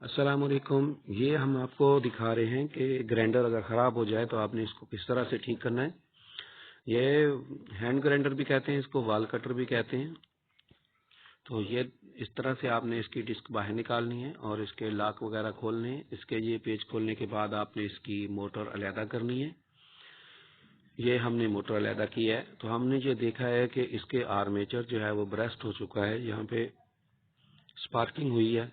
अस्सलाम वालेकुम। ये हम आपको दिखा रहे हैं कि ग्राइंडर अगर ख़राब हो जाए तो आपने इसको किस तरह से ठीक करना है। ये हैंड ग्राइंडर भी कहते हैं, इसको वाल कटर भी कहते हैं। तो ये इस तरह से आपने इसकी डिस्क बाहर निकालनी है और इसके लॉक वगैरह खोलने हैं। इसके ये पेज खोलने के बाद आपने इसकी मोटर अलहदा करनी है। ये हमने मोटर अलहदा की है। तो हमने ये देखा है कि इसके आर्मेचर जो है वो ब्रस्ट हो चुका है, यहाँ पे स्पार्किंग हुई है।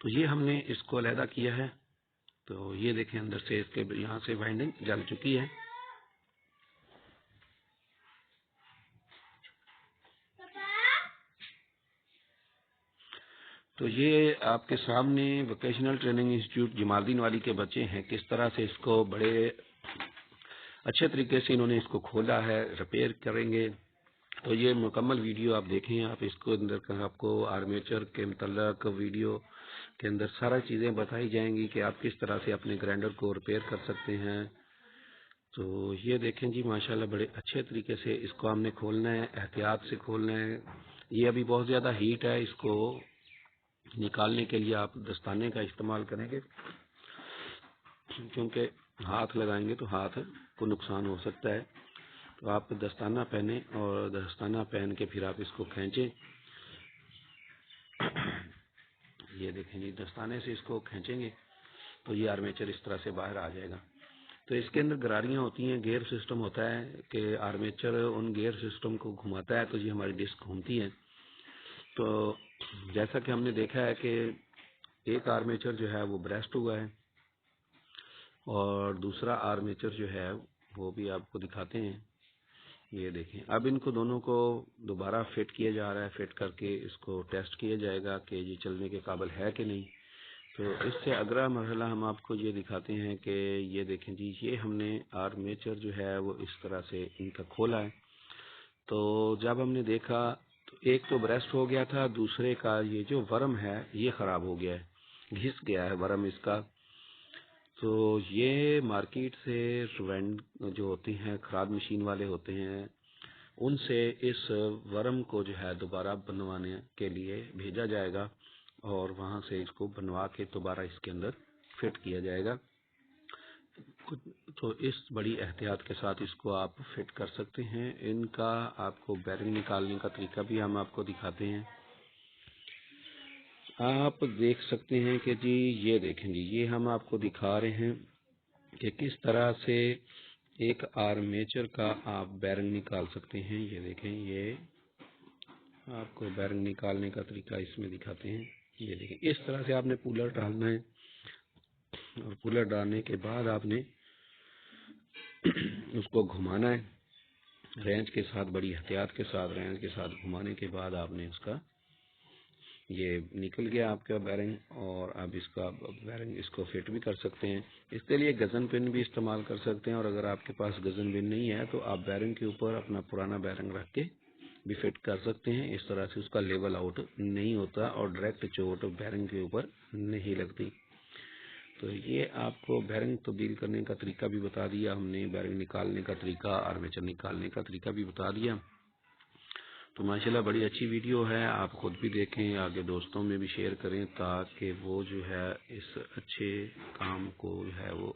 तो ये हमने इसको अलहदा किया है। तो ये देखें, अंदर से इसके यहाँ से वाइंडिंग जल चुकी है। तो ये आपके सामने वोकेशनल ट्रेनिंग इंस्टीट्यूट जमालदीन वाली के बच्चे हैं, किस तरह से इसको बड़े अच्छे तरीके से इन्होंने इसको खोला है, रिपेयर करेंगे। तो ये मुकम्मल वीडियो आप देखें, आप इसको अंदर का आपको आर्मेचर के मुतल्लक वीडियो के अंदर सारा चीज़ें बताई जाएंगी कि आप किस तरह से अपने ग्राइंडर को रिपेयर कर सकते हैं। तो ये देखें जी, माशाल्लाह बड़े अच्छे तरीके से इसको हमने खोलना है, एहतियात से खोलना है। ये अभी बहुत ज़्यादा हीट है, इसको निकालने के लिए आप दस्ताने का इस्तेमाल करेंगे, क्योंकि हाथ लगाएंगे तो हाथ को नुकसान हो सकता है। तो आप दस्ताना पहने और दस्ताना पहन के फिर आप इसको खींचें। ये देखें जी, दस्ताने से इसको खींचेंगे तो ये आर्मेचर इस तरह से बाहर आ जाएगा। तो इसके अंदर गरारियां होती हैं, गेयर सिस्टम होता है कि आर्मेचर उन गेयर सिस्टम को घुमाता है तो ये हमारी डिस्क घूमती है। तो जैसा कि हमने देखा है कि एक आर्मेचर जो है वो ब्रेस्ट हुआ है और दूसरा आर्मेचर जो है वो भी आपको दिखाते हैं। ये देखें, अब इनको दोनों को दोबारा फिट किया जा रहा है। फिट करके इसको टेस्ट किया जाएगा कि ये चलने के काबिल है कि नहीं। तो इससे अगला मरहला हम आपको ये दिखाते हैं कि ये देखें जी, ये हमने आर्मेचर जो है वो इस तरह से इनका खोला है। तो जब हमने देखा तो एक तो ब्रेस्ट हो गया था, दूसरे का ये जो वर्म है ये खराब हो गया है, घिस गया है वर्म इसका। तो ये मार्केट से वेंड जो होती हैं, खाद मशीन वाले होते हैं, उनसे इस वर्म को जो है दोबारा बनवाने के लिए भेजा जाएगा और वहां से इसको बनवा के दोबारा इसके अंदर फिट किया जाएगा। तो इस बड़ी एहतियात के साथ इसको आप फिट कर सकते हैं। इनका आपको बैरिंग निकालने का तरीका भी हम आपको दिखाते हैं। आप देख सकते हैं कि जी, ये देखें जी, ये हम आपको दिखा रहे हैं कि किस तरह से एक आर्मेचर का आप बैरिंग निकाल सकते हैं। ये देखें, ये आपको बैरिंग निकालने का तरीका इसमें दिखाते हैं। ये देखें, इस तरह से आपने पुलर डालना है और पुलर डालने के बाद आपने उसको घुमाना है रेंज के साथ, बड़ी एहतियात के साथ रेंज के साथ घुमाने के बाद आपने उसका ये निकल गया आपका बैरिंग और अब इसका बैरिंग इसको फिट भी कर सकते हैं। इसके लिए गजन पिन भी इस्तेमाल कर सकते हैं और अगर आपके पास गजन पिन नहीं है तो आप बैरिंग के ऊपर अपना पुराना बैरिंग रख के भी फिट कर सकते हैं। इस तरह से उसका लेवल आउट नहीं होता और डायरेक्ट चोट बैरिंग के ऊपर नहीं लगती। तो ये आपको बैरिंग तब्दील करने का तरीका भी बता दिया हमने, बैरिंग निकालने का तरीका, आर्मेचर निकालने का तरीका भी बता दिया। तो माशाल्लाह बड़ी अच्छी वीडियो है, आप खुद भी देखें, आगे दोस्तों में भी शेयर करें ताकि वो जो है इस अच्छे काम को जो है वो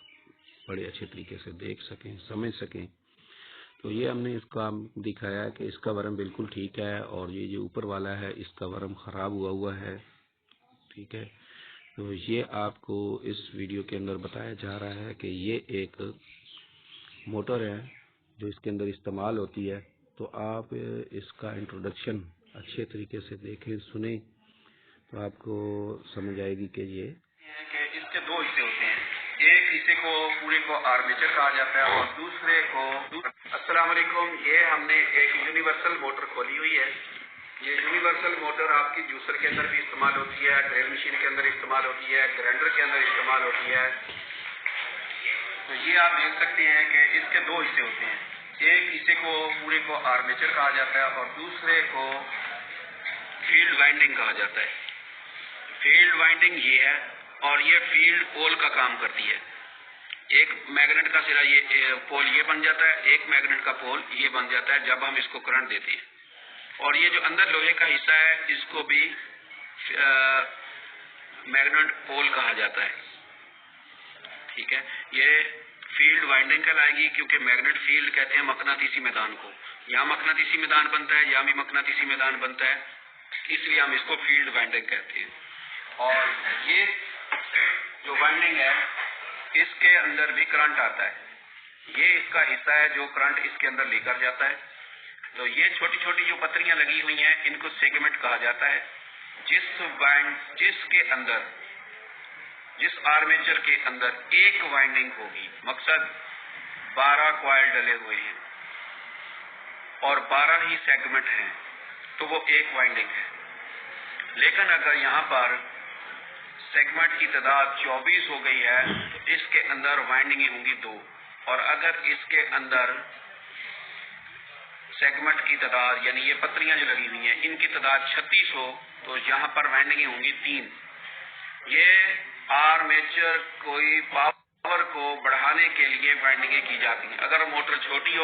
बड़े अच्छे तरीके से देख सकें, समझ सकें। तो ये हमने इसका दिखाया है कि इसका वर्म बिल्कुल ठीक है और ये जो ऊपर वाला है इसका वर्म खराब हुआ हुआ है, ठीक है। तो ये आपको इस वीडियो के अंदर बताया जा रहा है कि ये एक मोटर है जो इसके अंदर इस्तेमाल होती है। तो आप इसका इंट्रोडक्शन अच्छे तरीके से देखें, सुने तो आपको समझ आएगी कि ये कि इसके दो हिस्से होते हैं। एक हिस्से को पूरे को आर्मेचर कहा जाता है और दूसरे को अस्सलाम वालेकुम। ये हमने एक यूनिवर्सल मोटर खोली हुई है। ये यूनिवर्सल मोटर आपकी जूसर के अंदर भी इस्तेमाल होती है, ड्रिल मशीन के अंदर इस्तेमाल होती है, ग्राइंडर के अंदर इस्तेमाल होती है। तो ये आप देख सकते हैं कि इसके दो हिस्से होते हैं। एक हिस्से को पूरे को आर्मेचर कहा जाता है और दूसरे को फील्ड वाइंडिंग कहा जाता है। फील्ड वाइंडिंग ये है और ये फील्ड पोल का काम करती है। एक मैग्नेट का सिरा ये पोल ये बन जाता है, एक मैग्नेट का पोल ये बन जाता है जब हम इसको करंट देते हैं। اور یہ جو اندر لوہے کا حصہ ہے اس کو بھی میگنیٹ پول کہا جاتا ہے. ٹھیک ہے, یہ فیلڈ وائنڈنگ کہلائے گی کیونکہ میگنیٹ فیلڈ کہتے ہیں مقناطیسی میدان کو. یہاں مقناطیسی میدان بنتا ہے, یہاں بھی مقناطیسی میدان بنتا ہے, اس لیے ہم اس کو فیلڈ وائنڈنگ کہتے ہیں. اور یہ جو وائنڈنگ ہے اس کے اندر بھی کرنٹ آتا ہے, یہ اس کا حصہ ہے جو کرنٹ اس کے اندر لے کر جاتا ہے. تو یہ چھوٹی چھوٹی جو پتریاں لگی ہوئی ہیں ان کو سیگمنٹ کہا جاتا ہے. جس آرمیچر کے اندر ایک وائنڈنگ ہوگی, مقصد 12 کوائل ڈلے ہوئے ہیں اور 12 ہی سیگمنٹ ہیں تو وہ ایک وائنڈنگ ہے. لیکن اگر یہاں پر سیگمنٹ کی تعداد 24 ہو گئی ہے تو اس کے اندر وائنڈنگیں ہوں گی 2, اور اگر اس کے اندر سیگمنٹ کی تعداد یعنی یہ پتریاں جو لگی ہوئی ہیں ان کی تعداد 36 ہو تو یہاں پر وائنڈنگیں ہوں گی 3. یہ آرمیچر کوئی پاور کو بڑھانے کے لیے وائنڈنگیں کی جاتی ہیں. اگر موٹر چھوٹی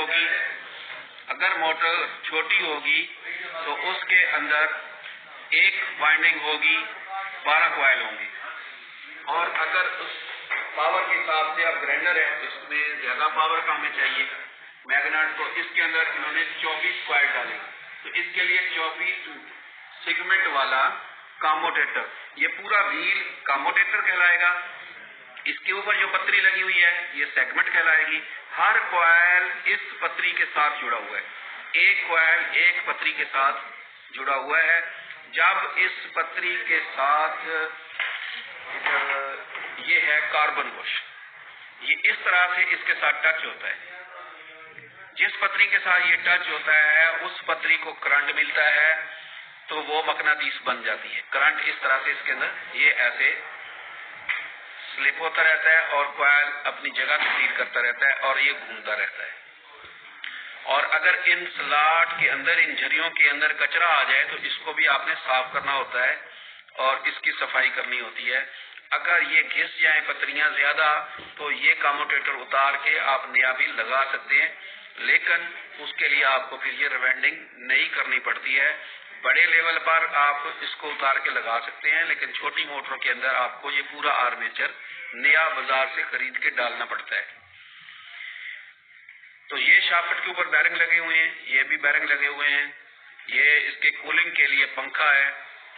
ہوگی تو اس کے اندر ایک وائنڈنگ ہوگی, 12 کوائل ہوں گے. اور اگر اس پاور کے حساب سے اب گرائنڈر ہے اس میں زیادہ پاور کا ہمیں چاہیے میگنیٹ, تو اس کے اندر انہوں نے 24 کوائل ڈالے. تو اس کے لیے 24 سیگمنٹ والا کاموٹیٹر, یہ پورا ریل کاموٹیٹر کہلائے گا. اس کے اوپر جو پتری لگی ہوئی ہے یہ سیگمنٹ کہلائے گی. ہر کوائل اس پتری کے ساتھ جڑا ہوا ہے, ایک کوائل ایک پتری کے ساتھ جڑا ہوا ہے. جب اس پتری کے ساتھ یہ ہے کاربن بش, یہ اس طرح سے اس کے ساتھ ٹچ ہوتا ہے. جس پتری کے ساتھ یہ ٹچ ہوتا ہے اس پتری کو کرنٹ ملتا ہے تو وہ مقناطیس بن جاتی ہے. کرنٹ اس طرح سے اس کے اندر یہ ایسے سلپ ہوتا رہتا ہے اور کوائل اپنی جگہ تبدیل کرتا رہتا ہے اور یہ گھومتا رہتا ہے. اور اگر ان سلاٹ کے اندر, ان جھریوں کے اندر کچرا آ جائے تو اس کو بھی آپ نے صاف کرنا ہوتا ہے اور اس کی صفائی کرنی ہوتی ہے. اگر یہ گھس جائیں پتریاں زیادہ تو یہ کاموٹیٹر اتار کے آپ نیا بھی لگا سکتے ہیں, لیکن اس کے لیے آپ کو پھر یہ ریوینڈنگ نہیں کرنی پڑتی ہے. بڑے لیول پر آپ اس کو اتار کے لگا سکتے ہیں, لیکن چھوٹی موٹروں کے اندر آپ کو یہ پورا آرمیچر نیا بازار سے خرید کے ڈالنا پڑتا ہے. تو یہ شافٹ کے اوپر بیرنگ لگے ہوئے ہیں, یہ بھی بیرنگ لگے ہوئے ہیں. یہ اس کے کولنگ کے لیے پنکھا ہے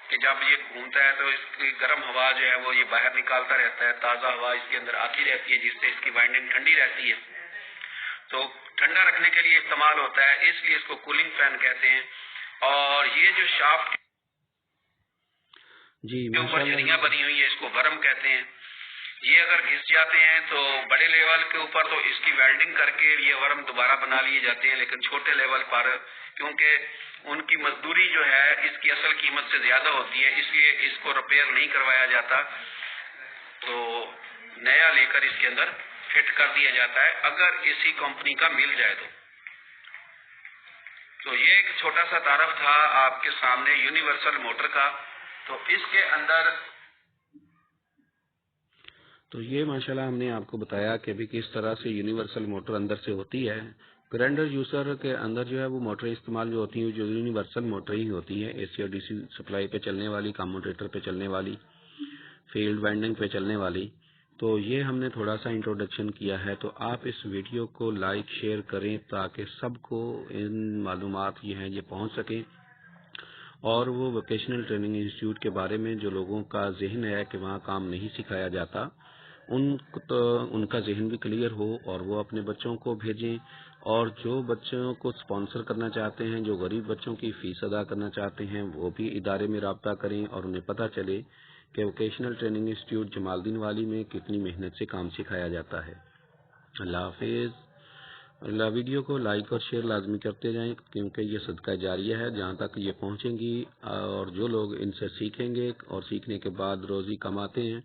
کہ جب یہ گھومتا ہے تو اس کی گرم ہوا جو ہے وہ یہ باہر نکالتا رہتا ہے, تازہ ہوا اس کے اندر آتی رہتی ہے جس سے اس کی وائنڈنگ ٹھنڈی رہتی ہے. تو ٹھنڈا رکھنے کے لیے استعمال ہوتا ہے, اس لیے اس کو کولنگ فین کہتے ہیں. اور یہ جو شافٹ کے اوپر جھریاں بنی ہوئی ہیں اس کو گرم کہتے ہیں. یہ اگر گھس جاتے ہیں تو بڑے لیول کے اوپر تو اس کی ویلڈنگ کر کے یہ ورم دوبارہ بنا لیے جاتے ہیں, لیکن چھوٹے لیول پر کیونکہ ان کی مزدوری جو ہے اس کی اصل قیمت سے زیادہ ہوتی ہے اس لیے اس کو ریپیئر نہیں کروایا جاتا, تو نیا لے کر اس کے اندر فٹ کر دیا جاتا ہے اگر اسی کمپنی کا مل جائے تو. تو یہ ایک چھوٹا سا تعارف تھا آپ کے سامنے یونیورسل موٹر کا. تو اس کے اندر تو یہ ماشاءاللہ ہم نے آپ کو بتایا کہ بھی کس طرح سے یونیورسل موٹر اندر سے ہوتی ہے. گرائنڈر جوسر کے اندر جو ہے وہ موٹریں استعمال جو ہوتی ہیں جو یونیورسل موٹر ہی ہوتی ہیں, اے سی اور ڈی سی سپلائی پہ چلنے والی, کاموٹیٹر پہ چلنے والی, فیلڈ وائنڈنگ پہ چلنے والی. تو یہ ہم نے تھوڑا سا انٹروڈکشن کیا ہے. تو آپ اس ویڈیو کو لائک شیئر کریں تاکہ سب کو ان معلومات یہ ہیں یہ پہنچ سکیں, اور وہ ووکیشنل ٹریننگ انسٹیٹیوٹ کے بارے میں جو لوگوں کا ذہن ہے کہ وہاں کام نہیں سکھایا جاتا ان کا ذہن بھی کلیئر ہو اور وہ اپنے بچوں کو بھیجیں. اور جو بچوں کو سپانسر کرنا چاہتے ہیں, جو غریب بچوں کی فیس ادا کرنا چاہتے ہیں, وہ بھی ادارے میں رابطہ کریں اور انہیں پتہ چلے کہ ووکیشنل ٹریننگ انسٹیٹیوٹ جمال الدین والی میں کتنی محنت سے کام سکھایا جاتا ہے. اللہ حافظ. اللہ ویڈیو کو لائک اور شیئر لازمی کرتے جائیں کیونکہ یہ صدقہ جاریہ ہے. جہاں تک یہ پہنچیں گی اور جو لوگ ان سے سیکھیں گے اور سیکھنے کے بعد روزی کماتے ہیں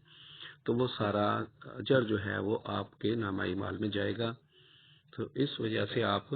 تو وہ سارا اجر جو ہے وہ آپ کے نامہ اعمال میں جائے گا. تو اس وجہ سے آپ